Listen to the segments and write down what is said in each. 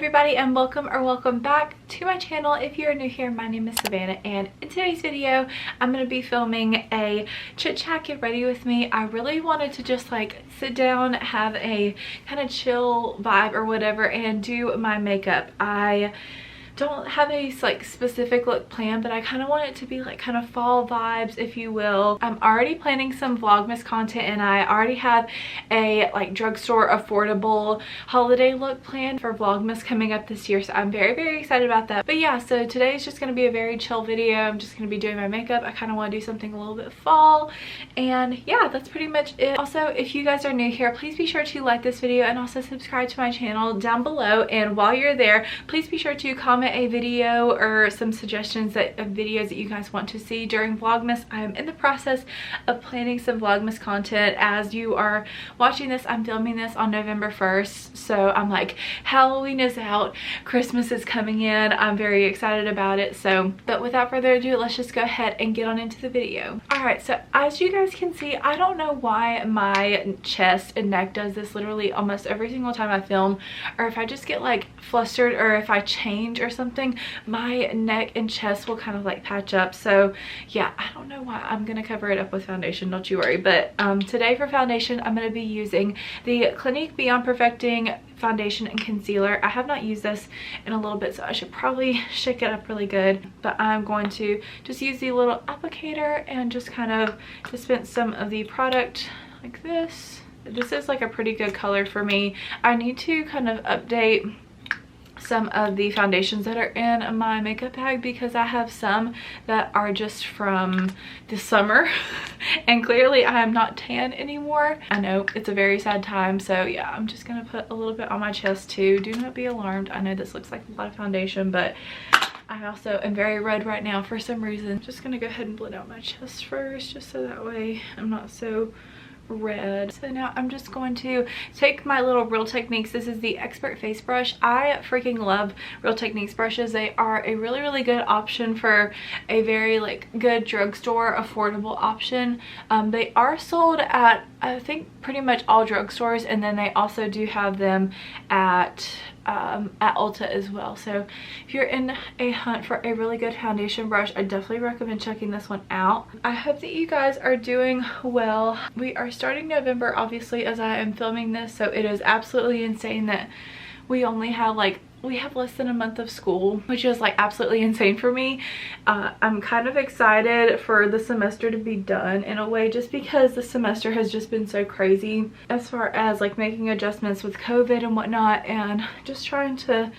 everybody, and welcome back to my channel. If you're new here, my name is Savannah, and in today's video I'm going to be filming a chit chat. Get ready with me. I really wanted to just like sit down, have a kind of chill vibe or whatever, and do my makeup. I don't have a like specific look plan, but I kind of want it to be like kind of fall vibes, if you will. I'm already planning some vlogmas content, and I already have a like drugstore affordable holiday look planned for vlogmas coming up this year, so I'm very excited about that. But yeah, so today is just going to be a very chill video. I'm just going to be doing my makeup. I kind of want to do something a little bit fall, and yeah, that's pretty much it. Also, if you guys are new here, please be sure to like this video and also subscribe to my channel down below. And while you're there, please be sure to comment a video or some suggestions of videos that you guys want to see during vlogmas. I'm in the process of planning some vlogmas content. As you are watching this, I'm filming this on November 1st, so I'm like, Halloween is out, Christmas is coming in. I'm very excited about it. So but without further ado, let's just go ahead and get on into the video. Alright, so as you guys can see, I don't know why my chest and neck does this literally almost every single time I film, or if I just get like flustered, or if I change or something, my neck and chest will kind of like patch up. So yeah, I don't know why. I'm gonna cover it up with foundation, don't you worry. But today for foundation, I'm gonna be using the Clinique Beyond Perfecting foundation and concealer. I have not used this in a little bit, so I should probably shake it up really good, but I'm going to just use the little applicator and just kind of dispense some of the product like this. This is like a pretty good color for me. I need to kind of update some of the foundations that are in my makeup bag, because I have some that are just from the summer and clearly I am not tan anymore. I know it's a very sad time, so yeah, I'm just gonna put a little bit on my chest too. Do not be alarmed. I know this looks like a lot of foundation, but I also am very red right now for some reason. Just gonna go ahead and blend out my chest first, just so that way I'm not so red. So now I'm just going to take my little Real Techniques. This is the Expert Face Brush. I freaking love Real Techniques brushes. They are a really good option for a very like good drugstore affordable option. They are sold at, I think, pretty much all drugstores, and then they also do have them at Ulta as well. So if you're in a hunt for a really good foundation brush, I definitely recommend checking this one out. I hope that you guys are doing well. We are starting November, obviously, as I am filming this, so it is absolutely insane that we only have like, we have less than a month of school, which is like absolutely insane for me. I'm kind of excited for the semester to be done in a way, just because the semester has just been so crazy as far as like making adjustments with COVID and whatnot, and just trying to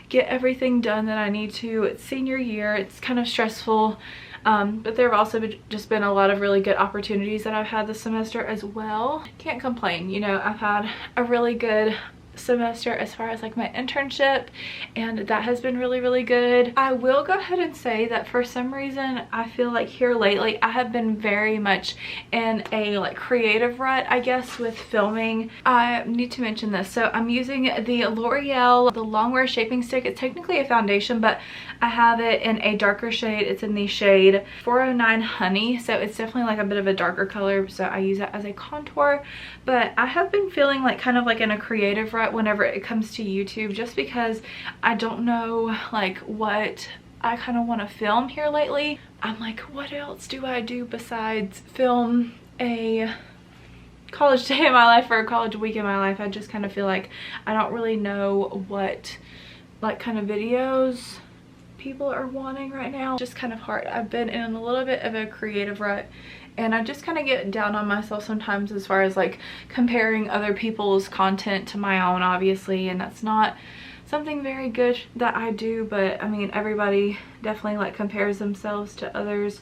get everything done that I need to. It's senior year, it's kind of stressful, but there have also just been a lot of really good opportunities that I've had this semester as well. Can't complain, you know. I've had a really good semester as far as like my internship, and that has been really good. I will go ahead and say that for some reason I feel like here lately I have been very much in a like creative rut, I guess, with filming. I need to mention this. So I'm using the L'Oreal the Longwear Shaping Stick. It's technically a foundation, but I have it in a darker shade. It's in the shade 409 Honey, so it's definitely like a bit of a darker color, so I use that as a contour. But I have been feeling like kind of like in a creative rut whenever it comes to YouTube, just because I don't know like what I kind of want to film here lately. I'm like, what else do I do besides film a college day in my life or a college week in my life? I just kind of feel like I don't really know what like kind of videos people are wanting right now. Just kind of hard. I've been in a little bit of a creative rut, and I just kind of get down on myself sometimes as far as like comparing other people's content to my own, obviously, and that's not something very good that I do. But I mean, everybody definitely like compares themselves to others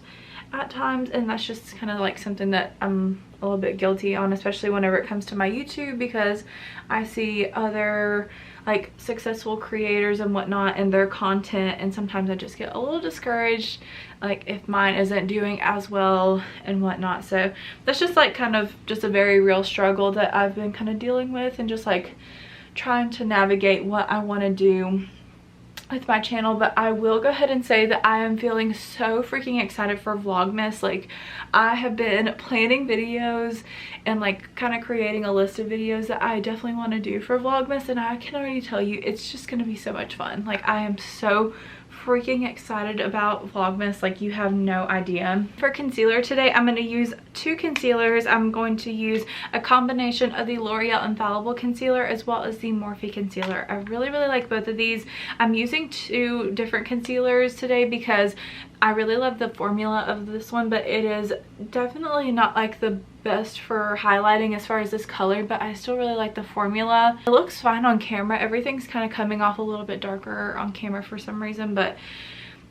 at times, and that's just kind of like something that I'm a little bit guilty on, especially whenever it comes to my YouTube, because I see other like successful creators and whatnot and their content, and sometimes I just get a little discouraged like if mine isn't doing as well and whatnot. So that's just like kind of just a very real struggle that I've been kind of dealing with, and just like trying to navigate what I want to do with my channel, but I will go ahead and say that I am feeling so freaking excited for Vlogmas. Like, I have been planning videos and like kind of creating a list of videos that I definitely want to do for Vlogmas, and I can already tell you it's just going to be so much fun. Like, I am so freaking excited about Vlogmas, like you have no idea. For concealer today, I'm going to use 2 concealers. I'm going to use a combination of the L'Oreal Infallible concealer as well as the Morphe concealer. I really like both of these. I'm using 2 different concealers today because I really love the formula of this one, but it is definitely not like the best for highlighting as far as this color, but I still really like the formula. It looks fine on camera. Everything's kind of coming off a little bit darker on camera for some reason, but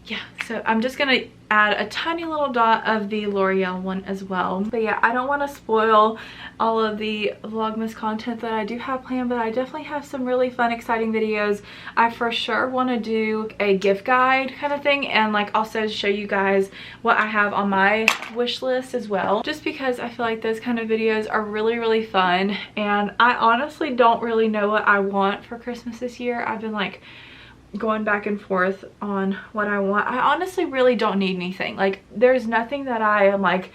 yeah, so I'm just gonna add a tiny little dot of the L'Oreal one as well. But yeah, I don't want to spoil all of the Vlogmas content that I do have planned, but I definitely have some really fun, exciting videos. I for sure want to do a gift guide kind of thing, and like also show you guys what I have on my wish list as well, just because I feel like those kind of videos are really fun. And I honestly don't really know what I want for Christmas this year. I've been like going back and forth on what I want. I honestly really don't need anything. Like, there's nothing that I am like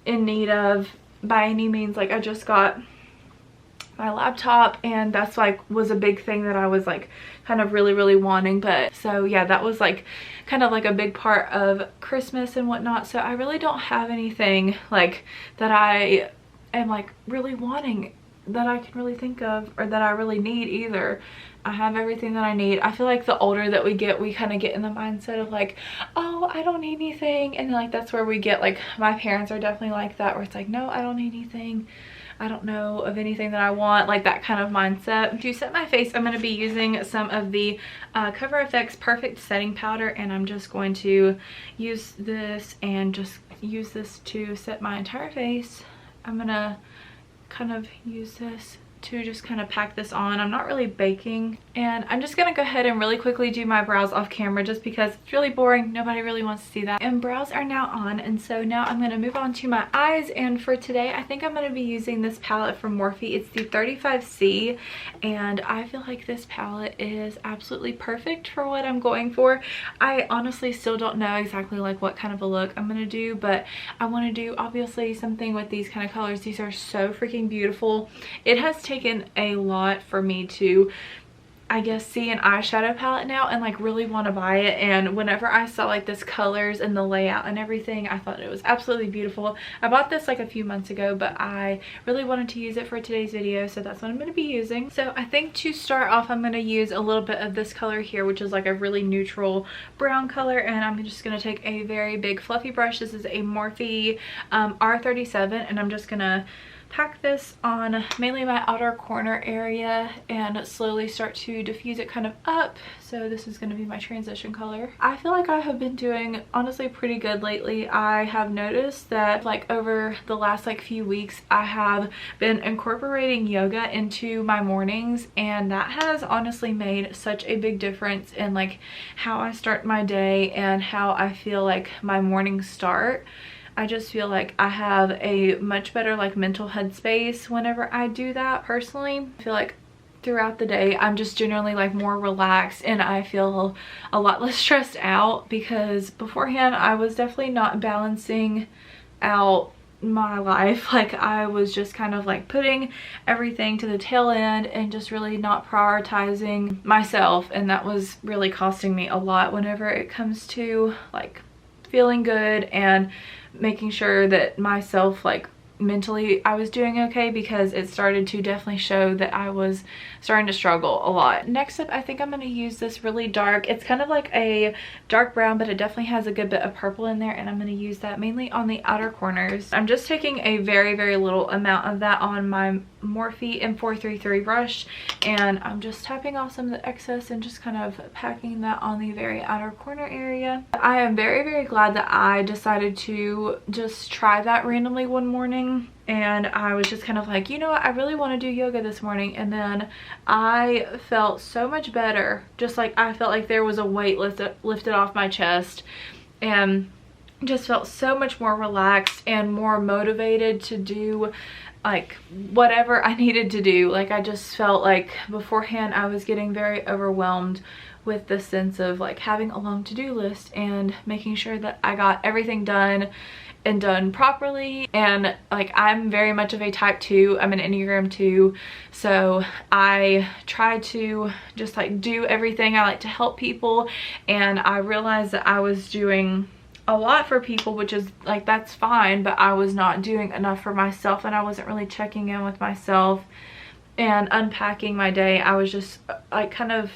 in need of by any means. Like, I just got my laptop, and that's like was a big thing that I was like kind of really wanting. But so yeah, that was like kind of like a big part of Christmas and whatnot. So I really don't have anything like that I am like really wanting that I can really think of, or that I really need either. I have everything that I need. I feel like the older that we get, we kind of get in the mindset of like, oh, I don't need anything. And like that's where we get, like, my parents are definitely like that, where it's like, no, I don't need anything. I don't know of anything that I want, like that kind of mindset. To set my face, I'm going to be using some of the Cover FX Perfect Setting Powder, and I'm just going to use this and just use this to set my entire face. I'm going to kind of use this to just kind of pack this on. I'm not really baking, and I'm just gonna go ahead and really quickly do my brows off camera just because it's really boring. Nobody really wants to see that. And brows are now on, and so now I'm gonna move on to my eyes. And for today, I think I'm gonna be using this palette from Morphe. It's the 35C, and I feel like this palette is absolutely perfect for what I'm going for. I honestly still don't know exactly like what kind of a look I'm gonna do, but I want to do obviously something with these kind of colors. These are so freaking beautiful. It has taken a lot for me to, I guess, see an eyeshadow palette now and like really want to buy it. And whenever I saw like this colors and the layout and everything, I thought it was absolutely beautiful. I bought this like a few months ago, but I really wanted to use it for today's video, so that's what I'm going to be using. So I think to start off, I'm going to use a little bit of this color here, which is like a really neutral brown color, and I'm just going to take a very big fluffy brush. This is a Morphe R37, and I'm just going to pack this on mainly my outer corner area and slowly start to diffuse it kind of up. So this is going to be my transition color. I feel like I have been doing honestly pretty good lately. I have noticed that like over the last like few weeks, I have been incorporating yoga into my mornings, and that has honestly made such a big difference in like how I start my day and how I feel like my mornings start. I just feel like I have a much better like mental headspace whenever I do that personally. I feel like throughout the day I'm just generally like more relaxed, and I feel a lot less stressed out, because beforehand I was definitely not balancing out my life. Like, I was just kind of like putting everything to the tail end and just really not prioritizing myself, and that was really costing me a lot whenever it comes to like feeling good and making sure that myself like mentally I was doing okay, because it started to definitely show that I was starting to struggle a lot. Next up, I think I'm going to use this really dark, it's kind of like a dark brown, but it definitely has a good bit of purple in there, and I'm going to use that mainly on the outer corners. I'm just taking a very little amount of that on my Morphe M433 brush, and I'm just tapping off some of the excess and just kind of packing that on the very outer corner area. I am very glad that I decided to just try that randomly one morning, and I was just kind of like, you know what, I really want to do yoga this morning, and then I felt so much better. Just like I felt like there was a weight lifted off my chest, and just felt so much more relaxed and more motivated to do like whatever I needed to do. Like, I just felt like beforehand I was getting very overwhelmed with the sense of like having a long to-do list and making sure that I got everything done and done properly. And like, I'm very much of a type 2. I'm an Enneagram 2, so I try to just like do everything. I like to help people, and I realized that I was doing a lot for people, which is like, that's fine, but I was not doing enough for myself, and I wasn't really checking in with myself and unpacking my day. I was just like kind of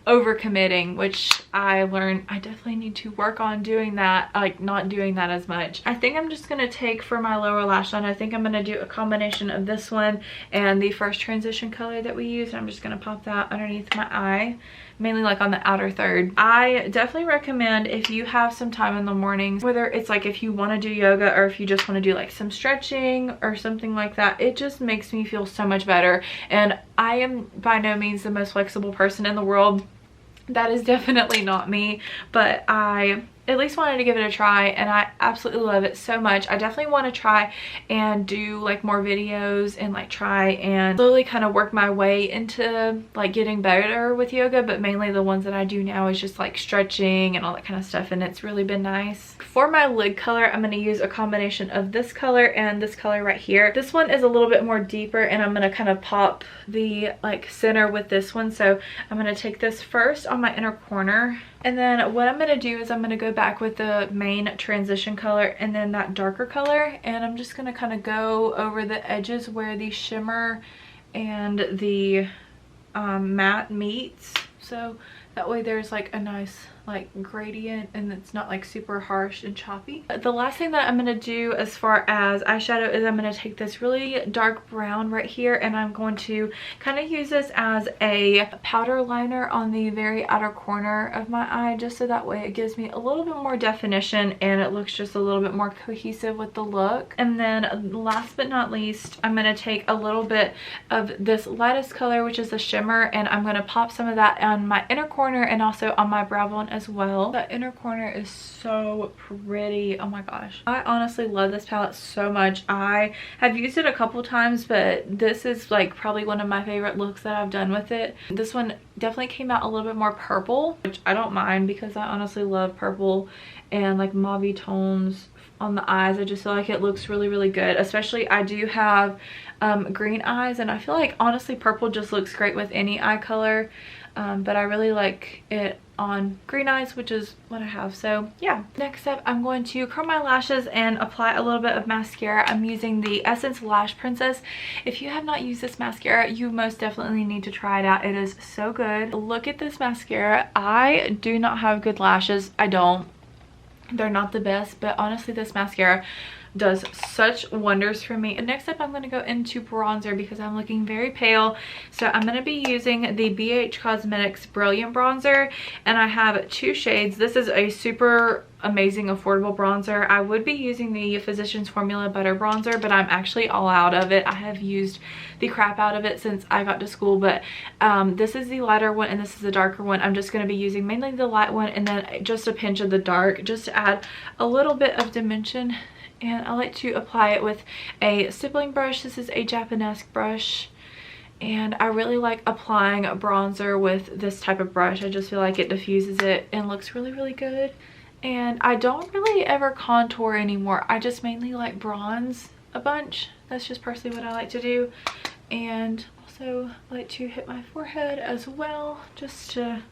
overcommitting, which I learned I definitely need to work on doing that, like not doing that as much. I think I'm just gonna take for my lower lash line, I think I'm gonna do a combination of this one and the first transition color that we used. I'm just gonna pop that underneath my eye, mainly like on the outer third. I definitely recommend, if you have some time in the mornings, whether it's like if you want to do yoga or if you just want to do like some stretching or something like that, it just makes me feel so much better. And I am by no means the most flexible person in the world. That is definitely not me, but I at least wanted to give it a try, and I absolutely love it so much. I definitely want to try and do like more videos and like try and slowly kind of work my way into like getting better with yoga, but mainly the ones that I do now is just like stretching and all that kind of stuff, and it's really been nice. For my lid color, I'm going to use a combination of this color and this color right here. This one is a little bit more deeper, and I'm going to kind of pop the like center with this one. So I'm going to take this first on my inner corner, and then what I'm going to do is I'm going to go back with the main transition color and then that darker color, and I'm just going to kind of go over the edges where the shimmer and the matte meets, so that way there's like a nice like gradient and it's not like super harsh and choppy. The last thing that I'm going to do as far as eyeshadow is I'm going to take this really dark brown right here, and I'm going to kind of use this as a powder liner on the very outer corner of my eye, just so that way it gives me a little bit more definition and it looks just a little bit more cohesive with the look. And then last but not least, I'm going to take a little bit of this lightest color, which is the shimmer, and I'm going to pop some of that on my inner corner and also on my brow bone as well. That inner corner is so pretty. Oh my gosh, I honestly love this palette so much. I have used it a couple times, but this is like probably one of my favorite looks that I've done with it. This one definitely came out a little bit more purple, which I don't mind because I honestly love purple and like mauve tones on the eyes. I just feel like it looks really, really good. Especially I do have green eyes, and I feel like honestly purple just looks great with any eye color. But I really like it on green eyes, which is what I have. So yeah, next up I'm going to curl my lashes and apply a little bit of mascara. I'm using the Essence Lash Princess. If you have not used this mascara, you most definitely need to try it out. It is so good. Look at this mascara. I do not have good lashes. I don't. They're not the best, but honestly this mascara does such wonders for me. And next up I'm going to go into bronzer because I'm looking very pale, so I'm going to be using the BH Cosmetics Brilliant Bronzer, and I have two shades. This is a super amazing affordable bronzer. I would be using the Physicians Formula Butter Bronzer, but I'm actually all out of it. I have used the crap out of it since I got to school, but this is the lighter one and this is the darker one. I'm just going to be using mainly the light one and then just a pinch of the dark, just to add a little bit of dimension. And I like to apply it with a stippling brush. This is a Japanese brush, and I really like applying a bronzer with this type of brush. I just feel like it diffuses it and looks really, really good. And I don't really ever contour anymore. I just mainly like bronze a bunch. That's just personally what I like to do. And also like to hit my forehead as well, just to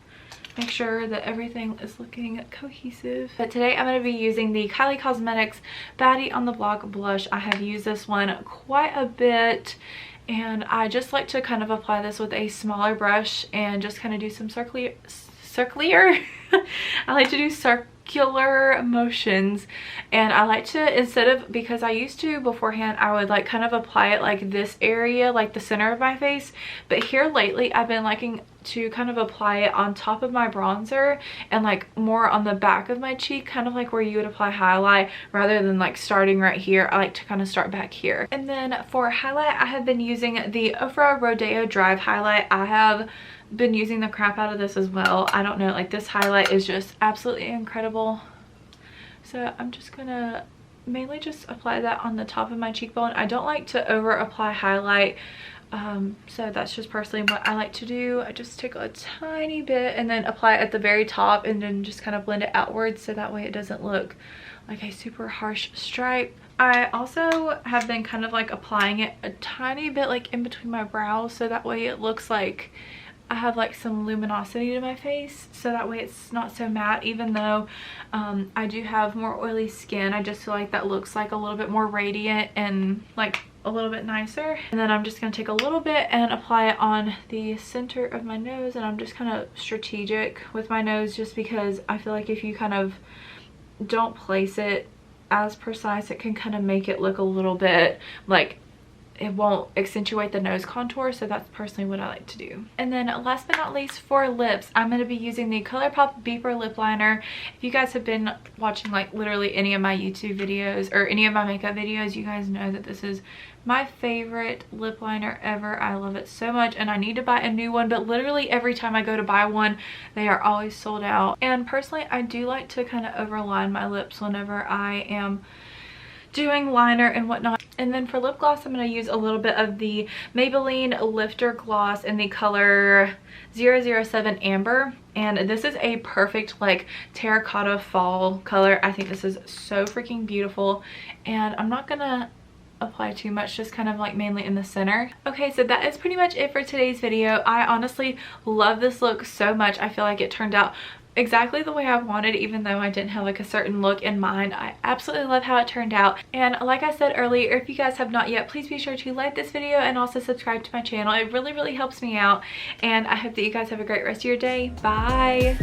make sure that everything is looking cohesive. But today I'm going to be using the Kylie Cosmetics Baddie on the Block blush. I have used this one quite a bit, and I just like to kind of apply this with a smaller brush and just kind of do some circular I like to do circular motions, and I like to, instead of, because I used to beforehand, I would like kind of apply it like this area, like the center of my face, but here lately I've been liking to kind of apply it on top of my bronzer and like more on the back of my cheek, kind of like where you would apply highlight, rather than like starting right here. I like to kind of start back here. And then for highlight, I have been using the Ofra Rodeo Drive highlight. I have been using the crap out of this as well. I don't know, like this highlight is just absolutely incredible. So I'm just gonna mainly just apply that on the top of my cheekbone. I don't like to over apply highlight So that's just personally what I like to do. I just take a tiny bit and then apply it at the very top and then just kind of blend it outwards so that way it doesn't look like a super harsh stripe. I also have been kind of like applying it a tiny bit like in between my brows so that way it looks like I have like some luminosity to my face, so that way it's not so matte. Even though I do have more oily skin, I just feel like that looks like a little bit more radiant and like a little bit nicer. And then I'm just going to take a little bit and apply it on the center of my nose, and I'm just kind of strategic with my nose just because I feel like if you kind of don't place it as precise, it can kind of make it look a little bit like it won't accentuate the nose contour. So that's personally what I like to do. And then last but not least, for lips, I'm going to be using the ColourPop Beeper lip liner. If you guys have been watching like literally any of my YouTube videos or any of my makeup videos, you guys know that this is my favorite lip liner ever. I love it so much and I need to buy a new one, but literally every time I go to buy one, they are always sold out. And personally, I do like to kind of overline my lips whenever I am doing liner and whatnot. And then for lip gloss, I'm going to use a little bit of the Maybelline Lifter Gloss in the color 007 Amber. And this is a perfect like terracotta fall color. I think this is so freaking beautiful. And I'm not going to apply too much, just kind of like mainly in the center. Okay, so that is pretty much it for today's video. I honestly love this look so much. I feel like it turned out exactly the way I wanted, even though I didn't have like a certain look in mind. I absolutely love how it turned out. And like I said earlier, if you guys have not yet, please be sure to like this video and also subscribe to my channel. It really helps me out, and I hope that you guys have a great rest of your day. Bye.